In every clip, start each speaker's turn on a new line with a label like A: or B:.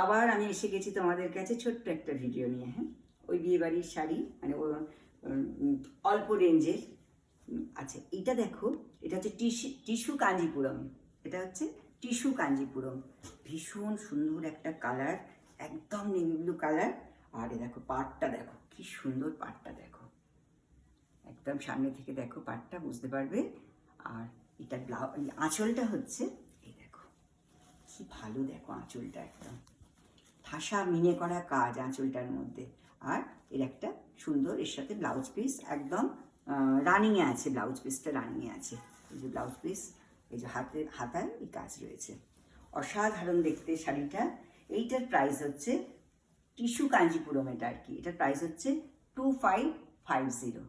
A: আবার আমি এসে গেছি তোমাদের কাছে ছোট্ট একটা ভিডিও নিয়ে। হ্যাঁ, ওই বিয়েবাড়ির শাড়ি, মানে অল্প রেঞ্জের। আচ্ছা, এটা দেখো, এটা হচ্ছে টিস্যু কাঞ্জিপুরম। এটা হচ্ছে টিস্যু কাঞ্জিপুরম, ভীষণ সুন্দর একটা কালার, একদম নেভি ব্লু কালার। আর দেখো পাড়টা, দেখো কি সুন্দর পাড়টা, দেখো একদম সামনে থেকে দেখো পাড়টা, বুঝতে পারবে। আর এটা আঁচলটা হচ্ছে, এই দেখো কি ভালো, দেখো আঁচলটা একদম ঠাসা মিনে করা কাজ আঁচলটার মধ্যে। আর এর একটা সুন্দর, এর সাথে ব্লাউজ পিস একদম রানিংয়ে আছে, ব্লাউজ পিসটা রানিংয়ে আছে। এই যে ব্লাউজ পিস, এই যে হাতায় এই কাজ রয়েছে, অসাধারণ দেখতে শাড়িটা। এইটার প্রাইস হচ্ছে টিস্যু কাঞ্জিপুরম, এটা আর কি, এটার প্রাইস হচ্ছে 2550।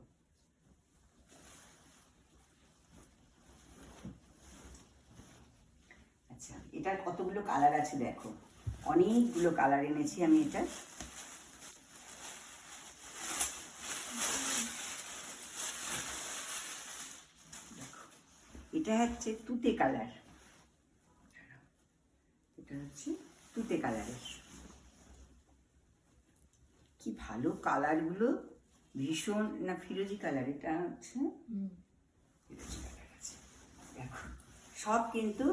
A: আচ্ছা, এটার কতগুলো কালার আছে দেখো, অনেকগুলো কালার এনেছি আমি এটা। এটা হচ্ছে তুতে কালার, এটা হচ্ছে তুতে কালারের। কি ভালো কালারগুলো, ভীষণ না ফিরোজি কালার, এটা হচ্ছে ফিরোজি কালার আছে। দেখো সব কিন্তু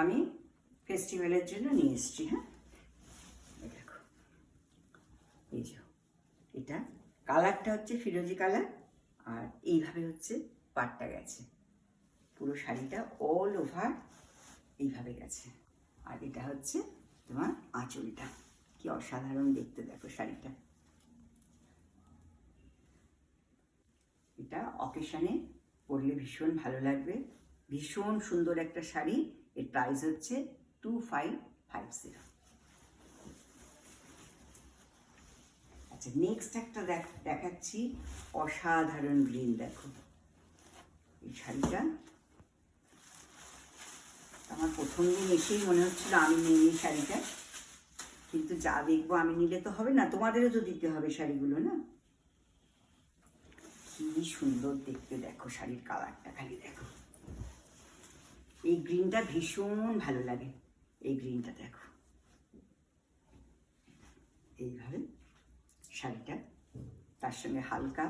A: আমি ফেস্টিভ্যালের জন্য নিয়ে এসেছি। হ্যাঁ, দেখো এই যে এটা কালারটা হচ্ছে ফিরোজি কালার, আর এইভাবে হচ্ছে পাটটা গেছে, পুরো শাড়িটা অল ওভার এইভাবে গেছে। আর এটা হচ্ছে তোমার আঁচলটা, কি অসাধারণ দেখতে, দেখো শাড়িটা। এটা অকেশনে পরলে ভীষণ ভালো লাগবে, ভীষণ সুন্দর একটা শাড়ি। এর প্রাইস হচ্ছে 2550। আচ্ছা, নেক্সট একটা দেখাচ্ছি, অসাধারণ গ্রিন। দেখো এই শাড়িটা আমার প্রথম দিন এসেই মনে হচ্ছিল আমি নিই এই শাড়িটা, কিন্তু যা দেখবো আমি নিলে তো হবে না, তোমাদেরও তো দিতে হবে শাড়িগুলো না। কি সুন্দর দেখতে, দেখো শাড়ির কালারটা খালি দেখো। এই গ্রিনটা ভীষণ ভালো লাগে, এই গ্রিনটা দেখো, এইভাবে শাড়িটা, তার সঙ্গে হালকা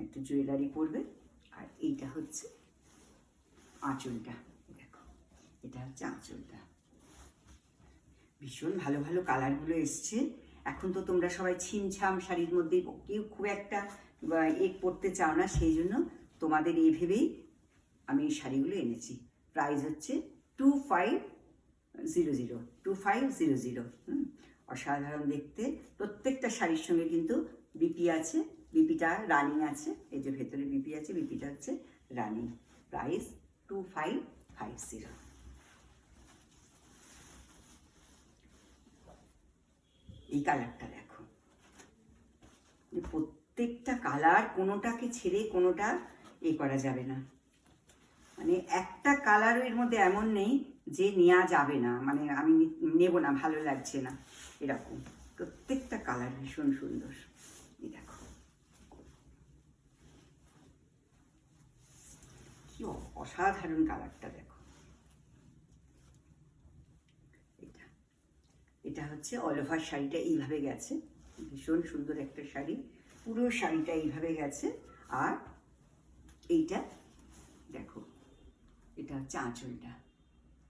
A: একটু জুয়েলারি পরবে। আর এইটা হচ্ছে আঁচলটা, দেখো এটা হচ্ছে আঁচলটা। ভীষণ ভালো ভালো কালারগুলো এসছে। এখন তো তোমরা সবাই ছিমছাম শাড়ির মধ্যে কেউ খুব একটা পরতে চাও না, সেই জন্য তোমাদের এই ভেবেই আমি এই শাড়িগুলো এনেছি। প্রাইস হচ্ছে 2500। অসাধারণ দেখতে, প্রত্যেকটা শাড়ির সঙ্গে কিন্তু বিপি আছে, বিপিটা রানিং আছে, এই যে ভেতরে বিপি আছে, বিপিটা হচ্ছে রানিং। প্রাইস 2550। এই কালারটা দেখো, প্রত্যেকটা কালার কোনোটাকে ছেড়ে কোনোটা করা যাবে না, মানে একটা কালার এর মধ্যে এমন নেই যে নেওয়া যাবে না, মানে আমি নেব না, ভালো লাগছে না, এরকম। প্রত্যেকটা কালার ভীষণ সুন্দর। এই দেখো কি অসাধারণ কালারটা, দেখো এটা, এটা হচ্ছে অল ওভার শাড়িটা এইভাবে গেছে, ভীষণ সুন্দর একটা শাড়ি, পুরো শাড়িটা এইভাবে গেছে। আর এইটা দেখো, এটা হচ্ছে আঁচলটা,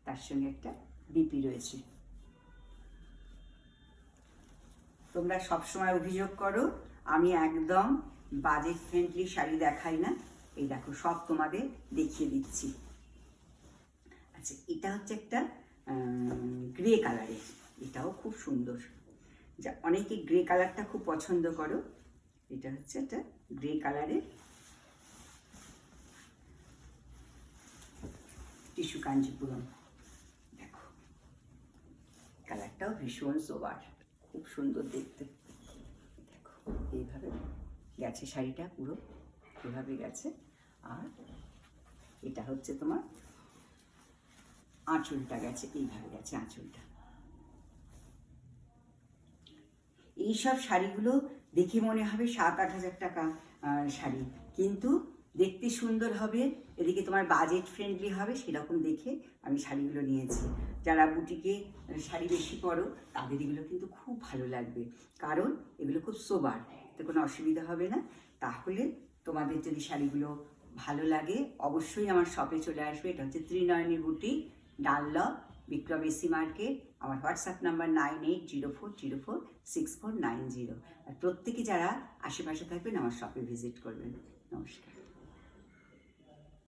A: তার সঙ্গে একটা বিপি রয়েছে। তোমরা সবসময় অভিযোগ করো আমি একদম বাজেট ফ্রেন্ডলি শাড়ি দেখাই না, এই দেখো সব তোমাদের দেখিয়ে দিচ্ছি। আচ্ছা, এটা হচ্ছে একটা গ্রে কালারের, এটাও খুব সুন্দর, যা অনেকে গ্রে কালারটা খুব পছন্দ করো। এটা হচ্ছে একটা গ্রে কালারের টিস্যু কাঞ্জিপুরম। দেখো কালারটাও ভীষণ সোবার, খুব সুন্দর দেখতে। দেখো এইভাবে গেছে শাড়িটা, পুরো এভাবে গেছে। আর এটা হচ্ছে তোমার আঁচলটা গেছে, এইভাবে গেছে আঁচলটা। এইসব শাড়িগুলো দেখে মনে হবে 7-8 হাজার টাকা শাড়ি, কিন্তু দেখতে সুন্দর হবে এদিকে তোমার বাজেট ফ্রেন্ডলি হবে সেরকম দেখে আমি শাড়িগুলো নিয়েছি। যারা বুটিকে শাড়ি বেশি পরো তাদের এগুলো কিন্তু খুব ভালো লাগবে, কারণ এগুলো খুব সোবার, তো কোনো অসুবিধা হবে না। তাহলে তোমাদের যদি শাড়িগুলো ভালো লাগে অবশ্যই আমার শপে চলে আসবে। এটা হচ্ছে Trinayani boutique, Dunlop, Bikram AC market. আমার হোয়াটসঅ্যাপ নাম্বার 9804046490। আর প্রত্যেকে যারা আশেপাশে থাকবেন আমার শপে ভিজিট করবেন। নমস্কার।